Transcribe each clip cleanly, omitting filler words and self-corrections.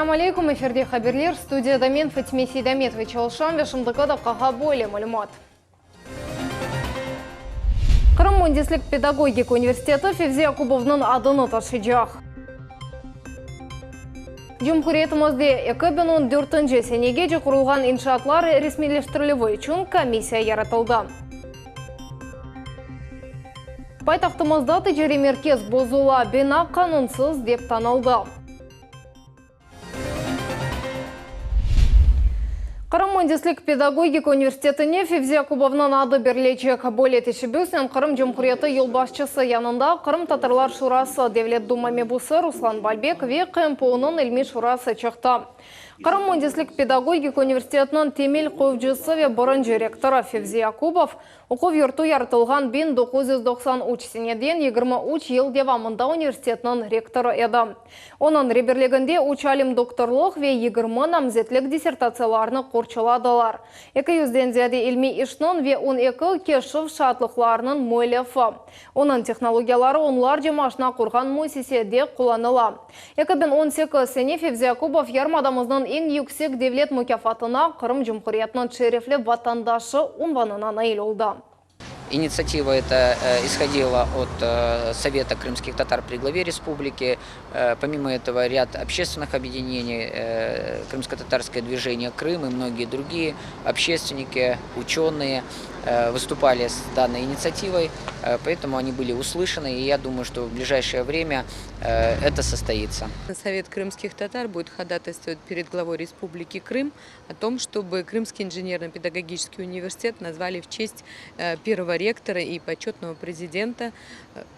Ассаламу алейкум, эфирде хаберлер, студияда мен Фатиме Сейдаметова Чалшан, вешімдігі қаға боле мәлімат. Қырым Мундислік педагогика университеті Февзия Кубовның адыны ташыжақ. Cumhuriyetimizde 2014 senege құрылған иншаатлар ресмилештірілуі үшін комиссия яратылды. Пайтақтымызда тижари меркез бозула бина қанунсыз деп танылды. Қырым Мундислік педагогика университетіне Февзия Кубовның ады берлечек. Более тешібюснен Қырым Жумхуриеті елбасшысы янында Қырым Татарлар шурасы Девлет Дума мебусы Руслан Бальбек ве КМПУның ilmi шурасы чықты. Қырым Мундислік педагогика университетінің темел қовжысы ве бұрын директоры Февзия Кубов оқу юрту яртылған 1993 сенеден 23 ел девамында университетінің ректоры еді. Оның реберлігінде учалим докторлық ве 20 намзетлік диссертацияларыны қорчыладылар. 200-ден зияде ilmi ішнің ве 12 кешів шатлықларының мөлефі. Оның технологиялары онлар жемашына құрған мусиседе қоланыла. 2018 сене Февзия Кубов ярмадамыздың ең yüksek devlet mükafatına Қырым Cumhuriyeti'nin şerefli vatandaşı unvanına nail oldu. Инициатива эта исходила от Совета крымских татар при главе республики. Помимо этого ряд общественных объединений, Крымско-татарское движение Крым и многие другие общественники, ученые выступали с данной инициативой, поэтому они были услышаны, и я думаю, что в ближайшее время это состоится. Совет крымских татар будет ходатайствовать перед главой Республики Крым о том, чтобы Крымский инженерно-педагогический университет назвали в честь первого ректора и почетного президента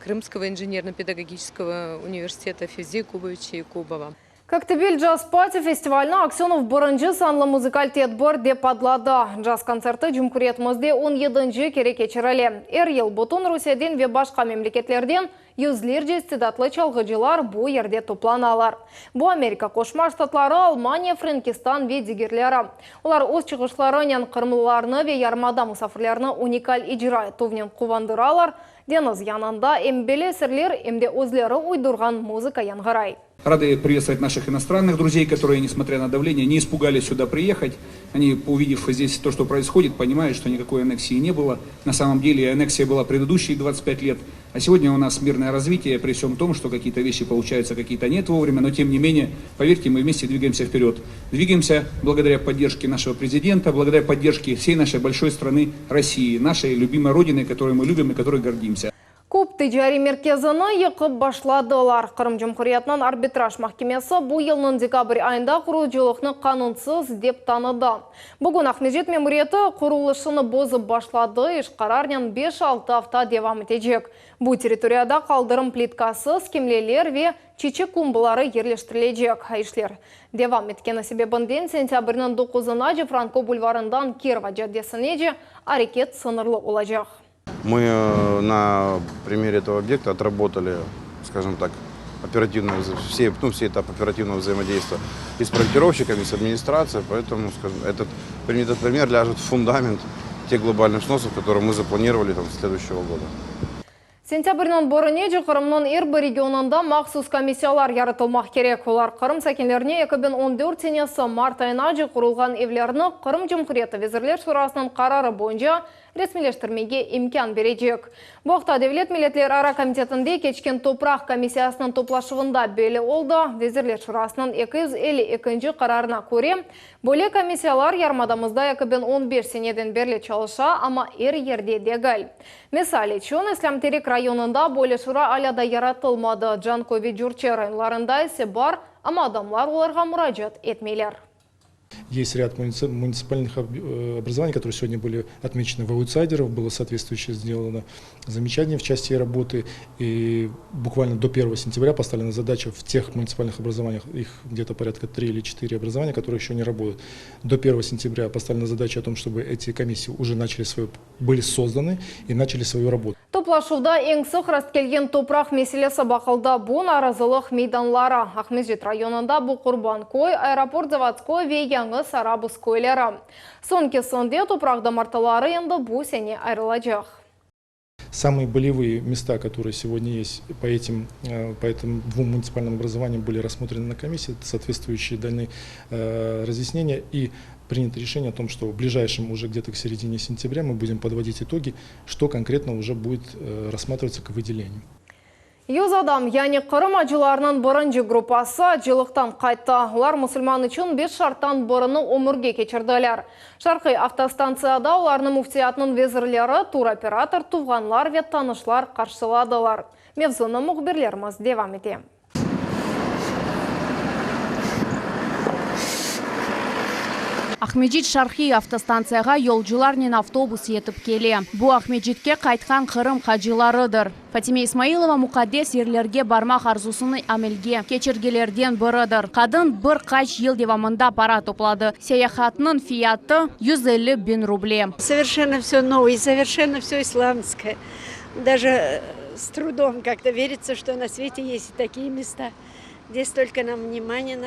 Крымского инженерно-педагогического университета Февзии Кубовича Якубова. Коктебель джаз-пати фестивальна Аксенов бұрынжы санлы музыкальтет бар деп адлады. Джаз-концерты Cumhuriyetimizde 17-ci kere keçirілі. Ел бұтын Русиядан ве башқа мемлекеттерден yüzlerce istidatlı çalgıcılar bu yerde toplanalar. Bu Amerika Koşma Ştatları, Almanya, Frankistan ve digirleri. Ular öz çıkışlarının kırmızılarını ve yarmada musafirlerini unikal icra etuvnen kuvandıralar. Deniz yanında embeli esirler emde özleri uydurgan muzika yanğıray. Рады приветствовать наших иностранных друзей, которые, несмотря на давление, не испугались сюда приехать. Они, увидев здесь то, что происходит, понимают, что никакой аннексии не было. На самом деле аннексия была предыдущие 25 лет. А сегодня у нас мирное развитие, при всем том, что какие-то вещи получаются, какие-то нет вовремя. Но тем не менее, поверьте, мы вместе двигаемся вперед. Двигаемся благодаря поддержке нашего президента, благодаря поддержке всей нашей большой страны России, нашей любимой родины, которой мы любим и которой гордимся. Көп тижари мерkezini yıkıp başladılar. Қырым Cumhuriyeti'nin arbitraj mahkemesi bu yılın dekabr ayında kuruculukны kanunsuz деп tanıdı. Bugün Ahmedjet Memuriyeti kuruluşunu bozup başladı. İş kararının 5-6 hafta devam edecek. Bu teritoriyada kaldırım plitkası, skemleler ve çiçek klumbaları yerleştirilecek. İşler devam etkeni sebebinden sentyabrının 9'ına Franko bulvarından Kirova caddesine hareket sınırlı olacak. Мы на примере этого объекта отработали, скажем так, все этапы оперативного взаимодействия и с проектировщиками, и с администрацией, поэтому этот пример ляжет в фундамент тех глобальных сносов, которые мы запланировали с следующего года. Сентябрьнен бұрынеже Қырымның Эрбі регионында мақсус комиссиялар яратылмақ керек. Олар Қырым сәкенлеріне 2014 сенесі март айына құрылған евлеріні Қырым Cumhuriyeti Vezirler Şurasының қарары бойынша ресмилештірмеге имкан бережек. Бұқта Devlet Milletler Ара комитетінде кечкен топрақ комиссиясының топлашығында белі олды. Vezirler Şurasының 252-ci қарарына көре, бөле комиссиялар ярмадамызда 2015 сенеден берлі çalışа, ama yerде дегіл. Misal için İslam Terik rayonunda бөле şura аляда yaratılmadı. Canko ve Jurche rayonlarında ise бар, ama adamlar оларға müracaat etmeyler. Есть ряд муниципальных образований, которые сегодня были отмечены в аутсайдеров. Было соответствующее сделано замечание в части работы. И буквально до 1 сентября поставлена задача в тех муниципальных образованиях, их где-то порядка 3 или 4 образования, которые еще не работают. До 1 сентября поставлена задача о том, чтобы эти комиссии уже были созданы и начали свою работу. Топлашуда ең sık rast келген топрақ меселесі бақылда bu наразылық мейданлары. Ахмеджет районында bu Құрбанкой, аэропорт заводской ve Яңы Сарабыз көйлері. Сон кесінде топрақ дамартылары енді bu сене айрылacak. Самые болевые места, которые сегодня есть по этим двум муниципальным образованиям, были рассмотрены на комиссии, соответствующие даны разъяснения, и принято решение о том, что в ближайшем, уже где-то к середине сентября, мы будем подводить итоги, что конкретно уже будет рассматриваться к выделению. Юзадам, яни Қырым ажыларының бірінші группасы жылықтан қайтты. Олар мұсылман үшін 5 шарттан біріні өмірге кечірділер. Шарқи автостанцияда оларының муфтиятының везірлері, туроператор, туғанлар вет танышлар қаршыладылар. Мевзуны мұғберлеріміз девам ете. Ахмеджит Шархи автостанцияға yolcularның автобус етіп келе. Бұ Ахмеджитке қайтқан Қырым қажыларыдыр. Фатиме Исмаилова мұқаддес ерлерге бармақ арзусыны әмелге кечіргелерден бірідір. Қадын бір қач ел девамында пара топлады. Саяхатының фияты 150 000 рублей. Совершенно все новое, совершенно все исламское. Даже с трудом как-то верится, что на свете есть и такие места. Здесь только нам внимание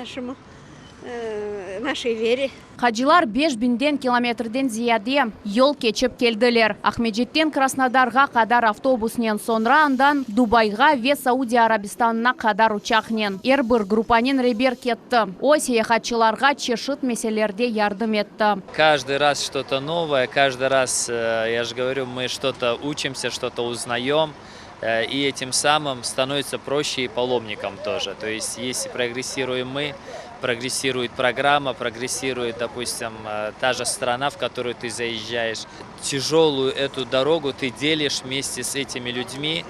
нашей вере. Қажылар 5000 километрден зияде yol кечіп келділер. Ахмеджиттен Краснодарға қадар автобуснен sonra андан Дубайға ве Саудия Арабистанына қадар учақнен. Бір группанен ребер кетті. О саяхатчыларға чешет меселерде ярдым етті. Каждый раз что-то новое, каждый раз, я же говорю, мы что-то учимся, что-то узнаем. И этим самым становится проще и паломникам тоже. То есть, если прогрессируем мы, прогрессирует программа, прогрессирует, допустим, та же страна, в которую ты заезжаешь. Тяжелую эту дорогу ты делишь вместе с этими людьми,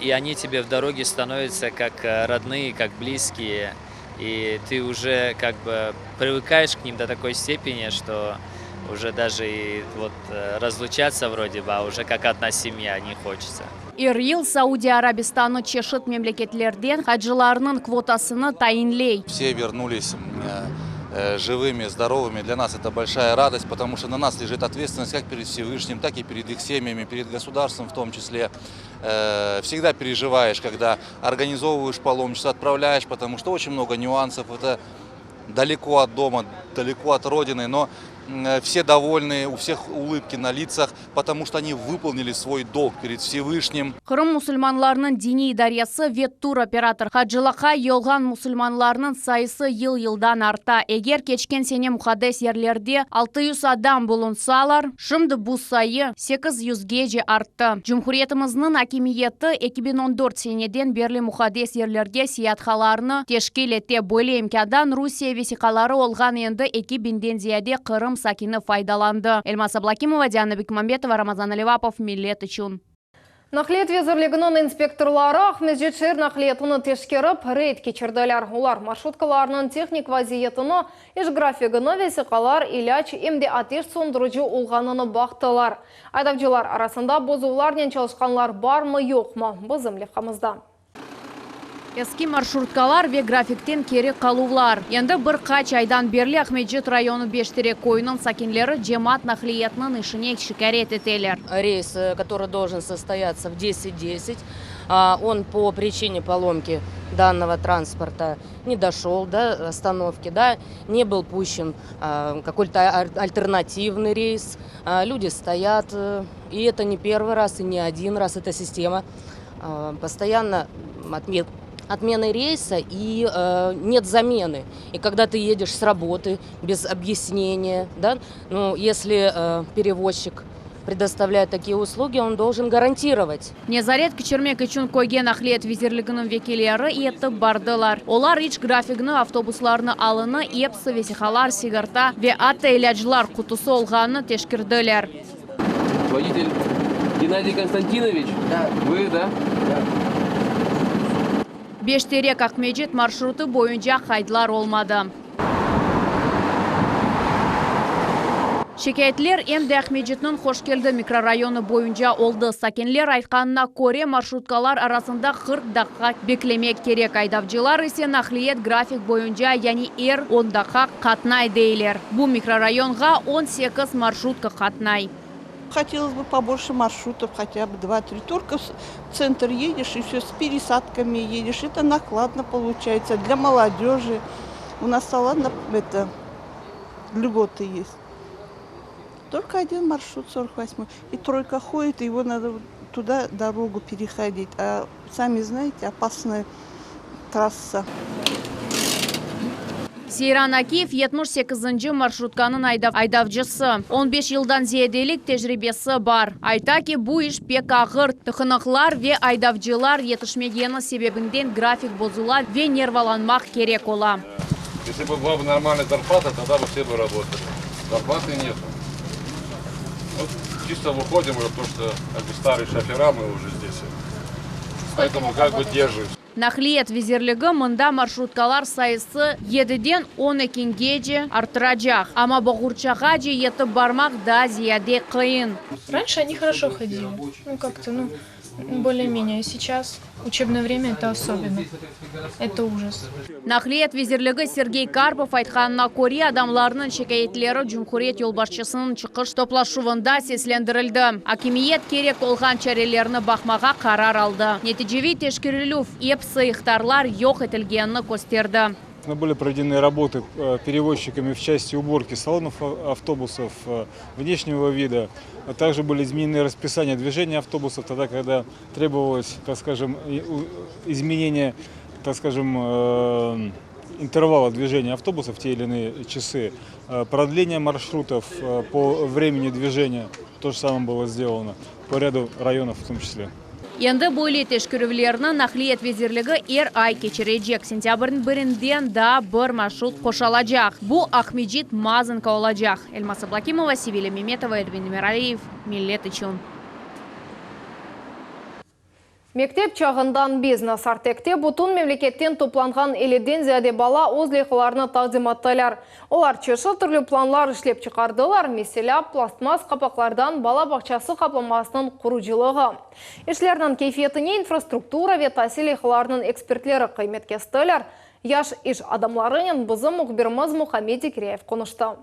и они тебе в дороге становятся как родные, как близкие. И ты уже как бы привыкаешь к ним до такой степени, что уже даже и вот разлучаться вроде бы, а уже как одна семья не хочется. Ил Саудия Арабистаны чешет мемлекетлерден хаджыларының квотасыны тайынлей. Все вернулись живыми, здоровыми. Для нас это большая радость, потому что на нас лежит ответственность как перед Всевышним, так и перед их семьями, перед государством в том числе. Всегда переживаешь, когда организовываешь паломничество, отправляешь, потому что очень много нюансов. Это далеко от дома, далеко от родины, но все довольны, у всех улыбки на лицах, потому что они выполнили свой долг перед Всевышним. Қырым мұсылманларының дини идариясы вет туроператор хаджылақа елған мұсылманларының сайысы ел-елдан арта. Егер кечкен сене мұқадес ерлерде 600 адам болынсалар, шымды бұл сайы 800-ге же артты. Жұмхуриетіміздің акимиеті 2014 сенеден берлі мұқадес ерлерде сиятхаларыны тешкел ете бөлі емкадан Русия весиқалары олған енді 2000-ден зияде Қырым сакины файдаланды. Эльмас Аблакимова, Диана Бекмамбетова, Рамазан Аливапов, Миллет үшін. Нақлет везірлігінің инспекторлары Ахмеджит шер нақлетіні тешкеріп рейд кечірділер. Олар маршруткаларының техник вазиетіні, еш графигіні весиқалар, иляч, емде атеш сондырыжы олғаныны бақтылар. Айдапчылар арасында бозуларнен çalışқанлар бар ма, yok ма? Бізім левқамызда. Eski маршруткалар ве графиктен кері қалулар. Енді бір қач айдан берлі Ахмеджит районы Бештерек койының сакинлері жемат нақлиетінің ішіне шикарет етелер. Рейс, который должен состояться в 10:10, он по причине поломки данного транспорта не дошел до остановки, да, не был пущен какой-то альтернативный рейс. Люди стоят, и это не первый раз, и не один раз, эта система постоянно отмены рейса и нет замены. И когда ты едешь с работы без объяснения, да, ну, если перевозчик предоставляет такие услуги, он должен гарантировать. Незарет кичермек üçün койген ахлет визирлігінің векелері етіп бардылар. Олар ич графигіні автобусларыны алыны, епсы весихалар, сигарта ве ата-иляджлар құтысы олғаны тешкірділер. Водитель Геннадий Константинович? Да. Вы, да? Да. Бештерек Ахмеджит маршруты бойынша қайдылар олмады. Шекетлер әмді Ахмеджитнің Қошкелді микрорайоны бойынша олды. Сакенлер айтқанына көре маршруткалар арасында 40 даққа беклемек керек. Айдавчылар есе нақлиет график бойынша, яғни 10 даққа қатнай дейлер. Бұл микрорайонға 18 маршрутка қатнай. Хотелось бы побольше маршрутов, хотя бы 2-3. Только в центр едешь и все с пересадками едешь. Это накладно получается для молодежи. У нас ладно, это льготы есть. Только один маршрут 48. И тройка ходит, и его надо туда дорогу переходить. А сами знаете, опасная трасса. Сейран Акиев 78-нчы маршрутканын айдавчысы. 15 жылдан зиеделик тәжірибесі бар. Айтаки бу иш пек ağır. Тыхынықлар ве айдавчылар етішмегені себебінден график бозула ве нерваланмақ керек ола. Если бы была бы нормальная зарплата, тогда бы все бы работали. Зарплаты нет. Вот чисто выходим уже, потому что как бы старые шофера мы уже здесь. Поэтому как бы держимся. Нахлиет визерлігі мында маршруткалар сайысы 7-ден 12-ге артырacak. Ама Богурчаға же етіп бармақ да зияде қиын. Раньше они хорошо ходили. Ну как-то, более-менее. Сейчас учебное время это особенно. Это ужас. Нахлиет визерлігі Сергей Карпов айтқанына көре адамларының шекаетлері Жұмхурет елбасшысының чықыш топлашуында сеслендірілді. Акимиет керек олған чарелеріні бақмаға қарар алды. Нәтижеви тешкерілув епсы ихтарлар yok етілгенні көстерді. Были проведены работы перевозчиками в части уборки салонов автобусов, внешнего вида. А также были изменены расписания движения автобусов, тогда, когда требовалось, так скажем, изменение, так скажем, интервала движения автобусов в те или иные часы. Продление маршрутов по времени движения, то же самое было сделано, по ряду районов в том числе. Енді бойлы тешкірівлеріні нақлиет везерлігі ай кечірейджек. Сентябрдің бірінден да бір маршрут қошалajak. Бұл Ахмеджит Мазынка олajak. Эльмаса Блакимова, Севиля Меметова, Эдвин Миралиев, Миллет Ичун. Мектеп чағындан бизнес артекте бұтын мемлекеттен топланған еледен зияде бала өз лейқыларыны тағзим аттайлар. Олар чешы түрлі планлар ішлеп чықардылар, меселя пластмас қапақлардан бала бақчасы қапламасының құружилығы. Ішлерінің кейфиетіне инфраструктура ве тәсі лейқыларының экспертлері қиметке стөлер. Яш иш адамларының бұзы мұқбіріміз Мұхамеди Киреев қонышты.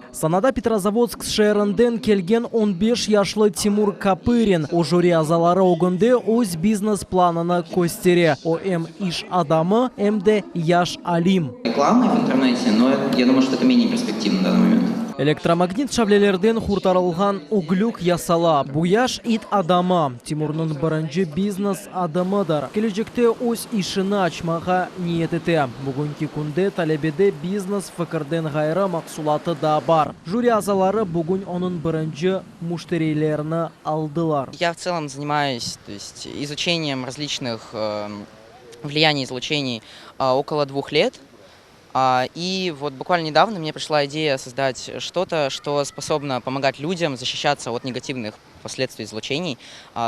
Санада Петрозаводск шәрінден келген 15 яшлы Тимур Капырин. О жюри азалары оғынды өз бизнес-планына көстере. ОМ иш адамы, МД Яш Алим. Реклама в интернете, но я думаю, что это менее перспективно в данный момент. Электромагнит шаблелерден хуртарылған углюк ясала. Буяш ит адамы. Тимурның бірінші бизнес адамыдар. Кележекте өз ішіні ачмаға ниететі. Бүгінгі күнде талебеде бизнес фікірден ғайры мақсулаты да бар. Жюри азалары бүгін оның бірінші муштерилеріні алдылар. Я в целом занимаюсь изучением различных влияний излучений около 2 лет. И вот буквально недавно мне пришла идея создать что-то, что способно помогать людям защищаться от негативных последствий излучений.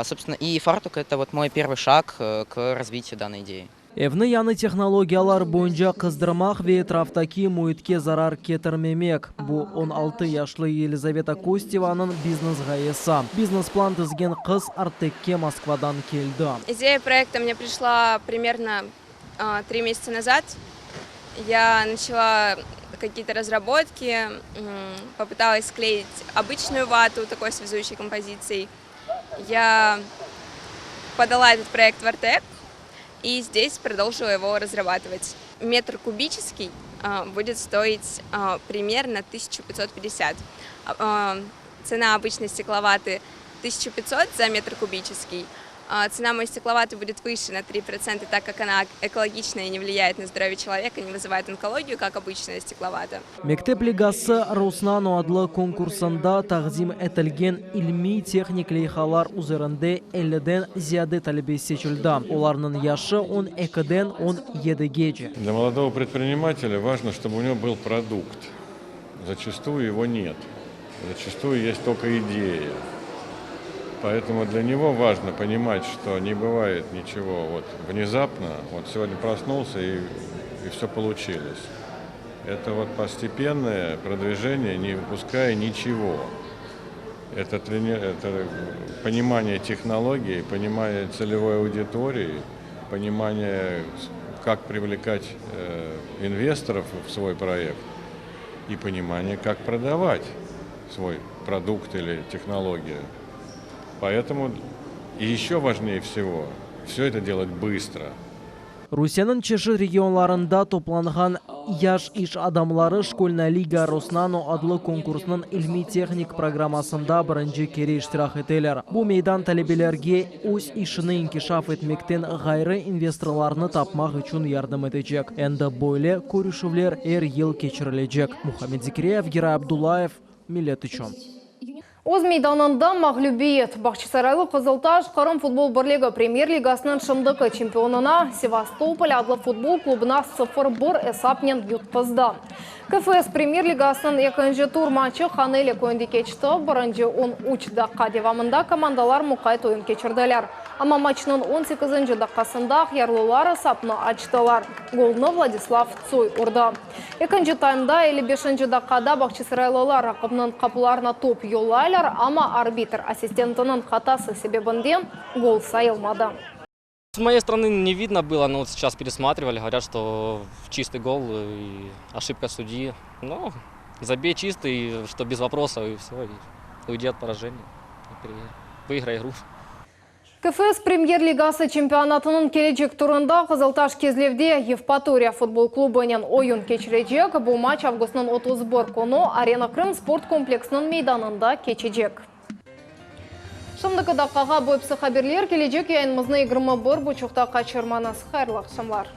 Собственно, и фартук — это вот мой первый шаг к развитию данной идеи. Evni yanı технологиялар бойынша қыздырмақ ве трафтаки мұйтке зарар кетірмемек. Бұл 16 яшлы Елизавета Костеваның бизнес ғайысы. Бизнес-план тізген қыз Артекке Москвадан келді. Идея проекта мне пришла примерно 3 месяца назад. Я начала какие-то разработки, попыталась склеить обычную вату такой связующей композицией. Я подала этот проект в Артек и здесь продолжила его разрабатывать. Метр кубический будет стоить примерно 1550. Цена обычной стекловаты 1500 за метр кубический. Цена моей стекловаты будет выше на 3%, так как она экологичная и не влияет на здоровье человека, не вызывает онкологию, как обычная стекловата. Мектеп лигасы Руснан адлы конкурсында тағзим етілген илми техник лейхалар üzerinde 50-ден зияде талебе сечілді. Оларның яшы 12-ден 17-ге. Для молодого предпринимателя важно, чтобы у него был продукт. Зачастую его нет. Зачастую есть только идея. Поэтому для него важно понимать, что не бывает ничего вот внезапно. Вот сегодня проснулся и все получилось. Это вот постепенное продвижение, не выпуская ничего. Это понимание технологий, понимание целевой аудитории, понимание, как привлекать инвесторов в свой проект и понимание, как продавать свой продукт или технологию. Поэтому и еще важнее всего, все это делать быстро. Русияның чеші регионларында топланған яш иш адамлары школьная лига Роснано адлы конкурсының ilmi техник программасында бірінші кере иштирак етелер. Бу мейдан талебелерге өз ишini инкишаф etмектен гайры инвесторларны тапмак үчүн ярдәм этечек. Энди бойле көрүшүлөр ел кечирилежек. Мухаммед Зикриев, Герай Абдуллаев, Миллет үчүн. Оз мейданында мағлюбиет. Бақчысарайлы Қызылташ Қырым футбол бірлігі премьер-лигасының шымдықы чемпионына Севастополь адлы футбол клубына 0-1 эсапнен ютқызды. КФС премьер-лигасының 2-ші тур матчы Ханелі көңді кечті. Бірінші 13 даққа девамында командалар мұқай тойын кечірділер. Ама матчының 18-ші даққасында ярлылары сапны ачтылар. Голны Владислав Цой ұрды. 2-ші таймда 55-ші даққада Бақчысарайлылар рақыбның қапыларына топ yollaylar, ama арбитр ассистентінің қатасы себебінден гол сайылмады. С моей стороны не видно было, но вот сейчас пересматривали, говорят, что чистый гол и ошибка судьи. Ну, забей чистый, что без вопросов, и все, и уйди от поражения, выиграй игру. КФС премьер-лигасы чемпионатының келечек турында Қызылташ Кезлевде Евпатория футбол клубының ойын кечірежек. Бұл матч августның 31 күні Арена Крым спорт комплексінің мейданында кечежек. Шымдықы даққаға бойпсы қаберлер келечек яйынымызны 21 бұчықта қачырманыз. Хайырлы ақшамлар.